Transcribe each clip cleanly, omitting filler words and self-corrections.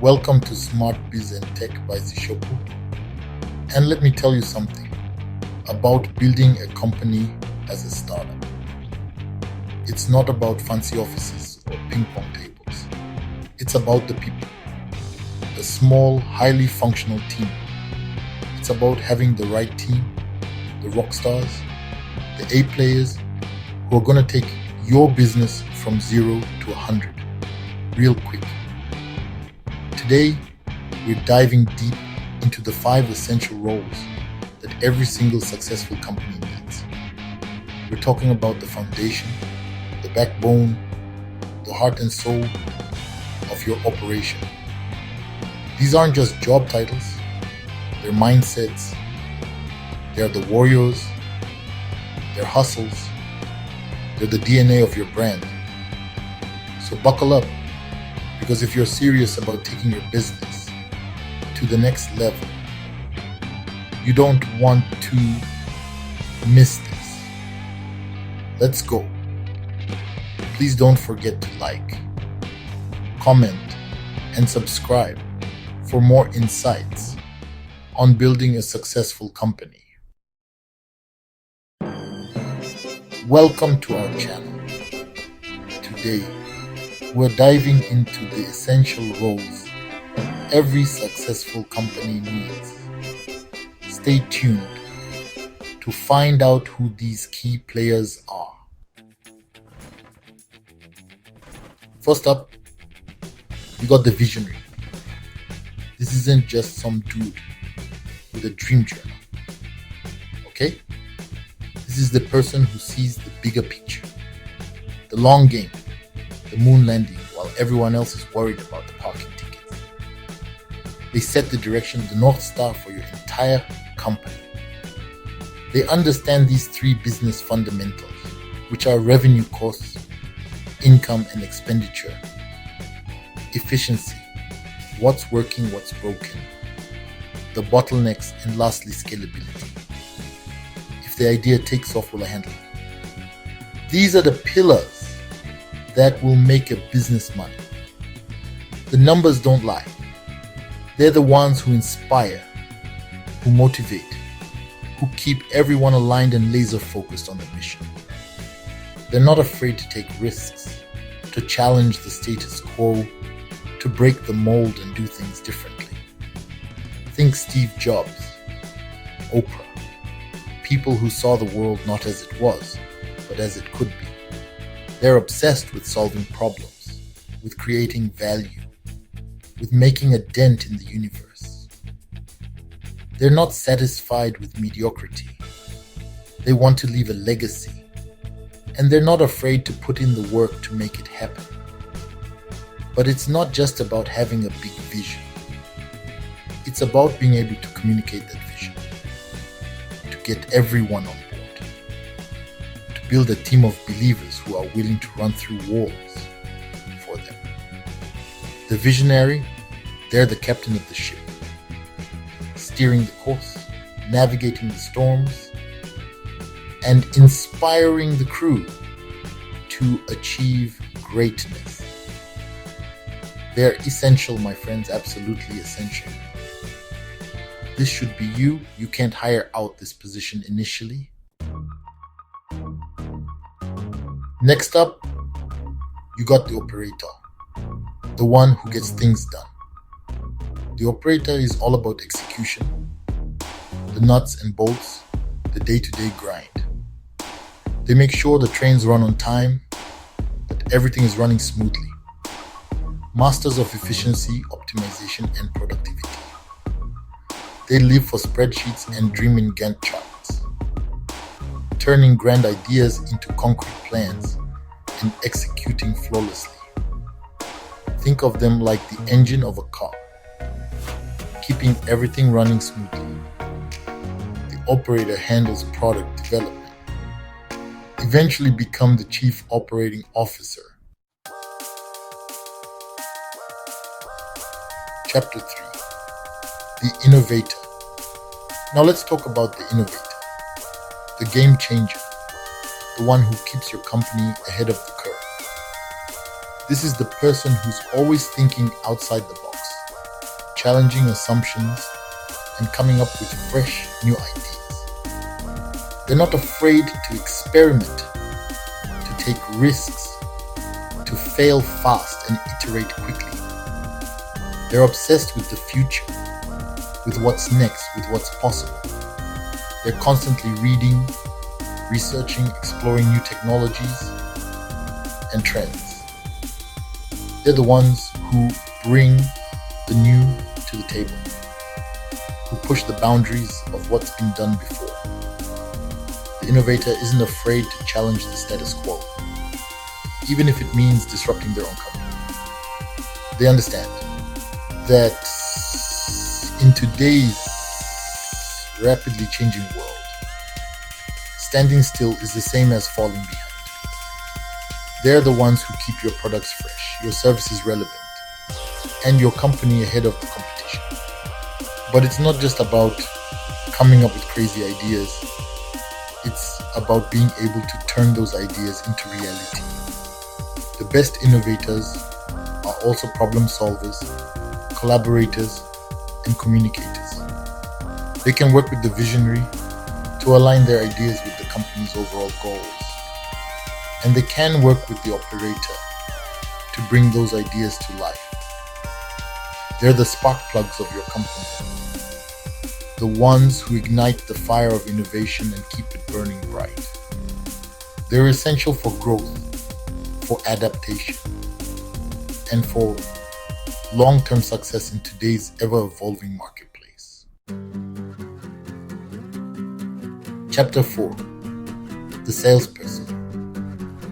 Welcome to Smart Biz and Tech by Zishoku. And let me tell you something about building a company as a startup. It's not about fancy offices or ping pong tables. It's about the people. A small, highly functional team. It's about having the right team, the rock stars, the A players who are going to take your business from 0 to 100 real quick. Today, we're diving deep into the 5 essential roles that every single successful company needs. We're talking about the foundation, the backbone, the heart and soul of your operation. These aren't just job titles, they're mindsets, they're the warriors, they're hustles, they're the DNA of your brand. So buckle up, because if you're serious about taking your business to the next level, you don't want to miss this. Let's go. Please don't forget to like, comment, and subscribe for more insights on building a successful company. Welcome to our channel. Today, we're diving into the essential roles every successful company needs. Stay tuned to find out who these key players are. First up, we got the visionary. This isn't just some dude with a dream journal. Okay? This is the person who sees the bigger picture, the long game, the moon landing, while everyone else is worried about the parking tickets. They set the direction, the North Star for your entire company. They understand these 3 business fundamentals, which are revenue costs, income and expenditure, efficiency, what's working, what's broken, the bottlenecks, and lastly, scalability. If the idea takes off, will I handle it? These are the pillars that will make a business money. The numbers don't lie. They're the ones who inspire, who motivate, who keep everyone aligned and laser focused on the mission. They're not afraid to take risks, to challenge the status quo, to break the mold and do things differently. Think Steve Jobs, Oprah, people who saw the world not as it was, but as it could be. They're obsessed with solving problems, with creating value, with making a dent in the universe. They're not satisfied with mediocrity. They want to leave a legacy, and they're not afraid to put in the work to make it happen. But it's not just about having a big vision. It's about being able to communicate that vision, to get everyone on board, to build a team of believers who are willing to run through walls for them. The visionary, they're the captain of the ship, steering the course, navigating the storms, and inspiring the crew to achieve greatness. They're essential, my friends, absolutely essential. This should be you. You can't hire out this position initially. Next up, you got the operator, the one who gets things done. The operator is all about execution, the nuts and bolts, the day-to-day grind. They make sure the trains run on time, that everything is running smoothly. Masters of efficiency, optimization, and productivity. They live for spreadsheets and dream in Gantt charts, turning grand ideas into concrete plans and executing flawlessly. Think of them like the engine of a car, keeping everything running smoothly. The operator handles product development, eventually become the chief operating officer. Chapter 3, the innovator. Now let's talk about the innovator, the game changer, the one who keeps your company ahead of the curve. This is the person who's always thinking outside the box, challenging assumptions, and coming up with fresh new ideas. They're not afraid to experiment, to take risks, to fail fast and iterate quickly. They're obsessed with the future, with what's next, with what's possible. They're constantly reading, researching, exploring new technologies and trends. They're the ones who bring the new to the table, who push the boundaries of what's been done before. The innovator isn't afraid to challenge the status quo, even if it means disrupting their own company. They understand that in today's rapidly changing world, standing still is the same as falling behind. They're the ones who keep your products fresh, your services relevant, and your company ahead of the competition. But it's not just about coming up with crazy ideas, it's about being able to turn those ideas into reality. The best innovators are also problem solvers, collaborators, and communicators. They can work with the visionary to align their ideas with the company's overall goals. And they can work with the operator to bring those ideas to life. They're the spark plugs of your company, the ones who ignite the fire of innovation and keep it burning bright. They're essential for growth, for adaptation, and for long-term success in today's ever-evolving marketplace. Chapter 4. The Salesperson.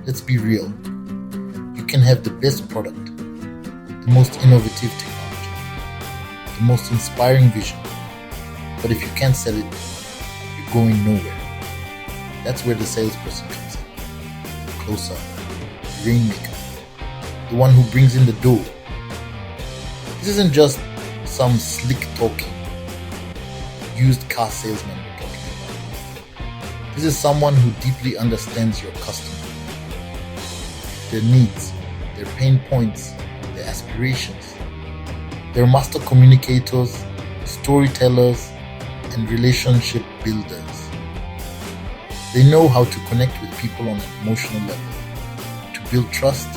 Let's be real. You can have the best product, the most innovative technology, the most inspiring vision, but if you can't sell it, you're going nowhere. That's where the salesperson comes in. The closer, the rainmaker, the one who brings in the dough. This isn't just some slick talking, used car salesman we're talking about. This is someone who deeply understands your customer, their needs, their pain points, their aspirations. They're master communicators, storytellers, and relationship builders. They know how to connect with people on an emotional level, to build trust,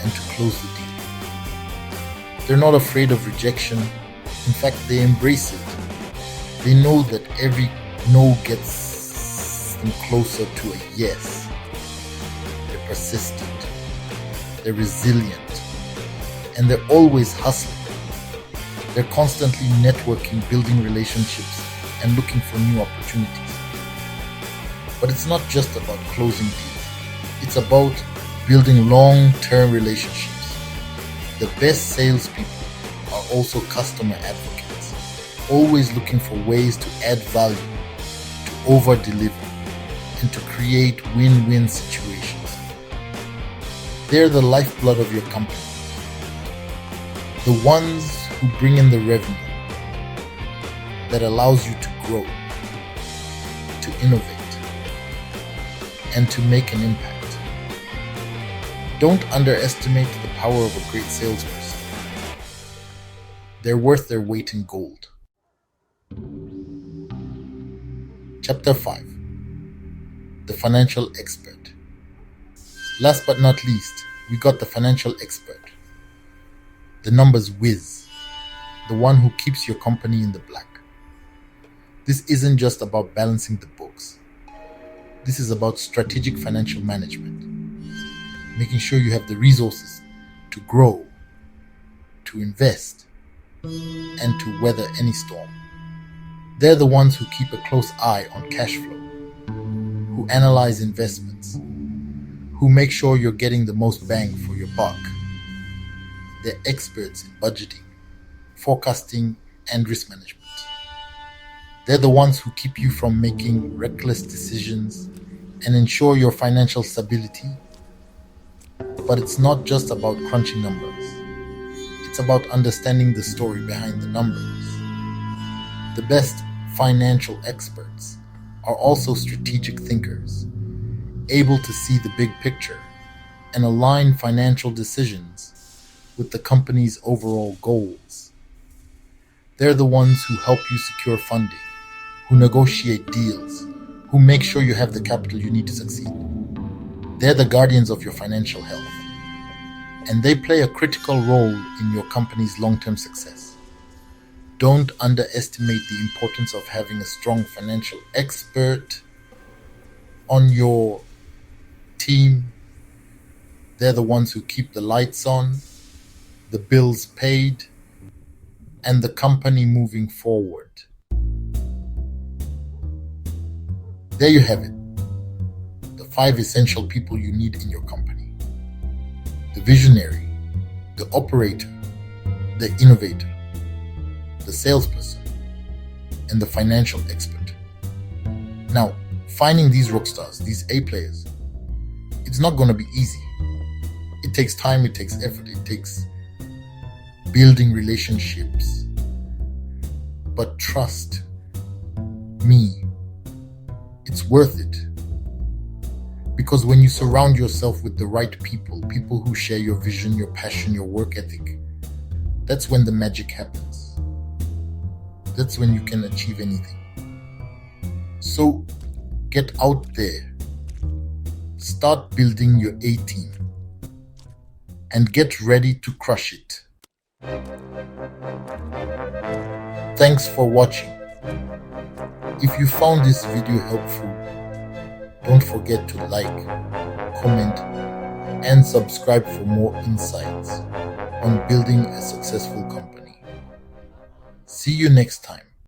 and to close the deal. They're not afraid of rejection. In fact, they embrace it. They know that every no gets them closer to a yes. They're persistent. They're resilient, and they're always hustling. They're constantly networking, building relationships, and looking for new opportunities. But it's not just about closing deals. It's about building long-term relationships. The best salespeople are also customer advocates, always looking for ways to add value, to over-deliver, and to create win-win situations. They're the lifeblood of your company, the ones who bring in the revenue that allows you to grow, to innovate, and to make an impact. Don't underestimate the power of a great salesperson. They're worth their weight in gold. Chapter 5. The Financial Expert. Last but not least, we got the financial expert, the numbers whiz, the one who keeps your company in the black. This isn't just about balancing the books. This is about strategic financial management, making sure you have the resources to grow, to invest, and to weather any storm. They're the ones who keep a close eye on cash flow, who analyze investments, who make sure you're getting the most bang for your buck. They're experts in budgeting, forecasting, and risk management. They're the ones who keep you from making reckless decisions and ensure your financial stability. But it's not just about crunching numbers. It's about understanding the story behind the numbers. The best financial experts are also strategic thinkers, able to see the big picture and align financial decisions with the company's overall goals. They're the ones who help you secure funding, who negotiate deals, who make sure you have the capital you need to succeed. They're the guardians of your financial health, and they play a critical role in your company's long-term success. Don't underestimate the importance of having a strong financial expert on your team. They're the ones who keep the lights on, the bills paid, and the company moving forward. There you have it. The 5 essential people you need in your company: the visionary, the operator, the innovator, the salesperson, and the financial expert. Now, finding these rock stars, these A players, it's not going to be easy. It takes time, it takes effort, it takes building relationships. But trust me, it's worth it. Because when you surround yourself with the right people, people who share your vision, your passion, your work ethic, that's when the magic happens. That's when you can achieve anything. So get out there, start building your A team, and get ready to crush it. Thanks for watching. If you found this video helpful, don't forget to like, comment, and subscribe for more insights on building a successful company. See you next time.